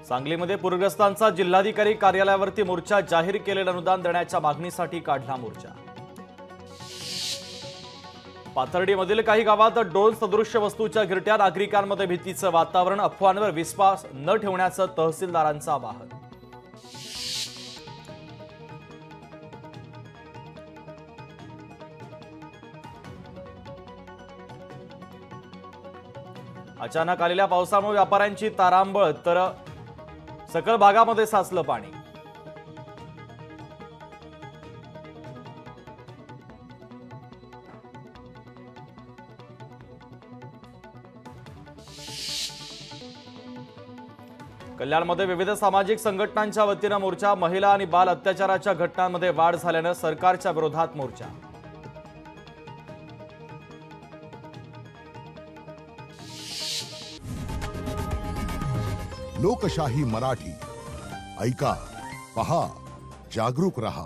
सांगलीमध्ये पूरग्रस्तांचा जिल्हाधिकारी कार्यालयावरती मोर्चा, जाहीर केलेलं अनुदान देण्याच्या मागणीसाठी काढला मोर्चा। पाथर्डीमधील काही गावात ड्रोन सदृश्य वस्तूच्या गिरट्या, नागरिकांमध्ये भीतीचं वातावरण, अफवांवर विश्वास न ठेवण्याचं तहसीलदारांचं आवाहन। अचानक आलेल्या पावसामुळे व्यापाऱ्यांची तारांबळ, तर सकल भागामध्ये साचलं पाणी। कल्याणमध्ये विविध सामाजिक संघटनांच्या वतीनं मोर्चा, महिला आणि बाल अत्याचाराच्या घटनांमध्ये वाढ झाल्यानं सरकारच्या विरोधात मोर्चा। लोकशाही मराठी, ऐका, पहा, जागरूक रहा।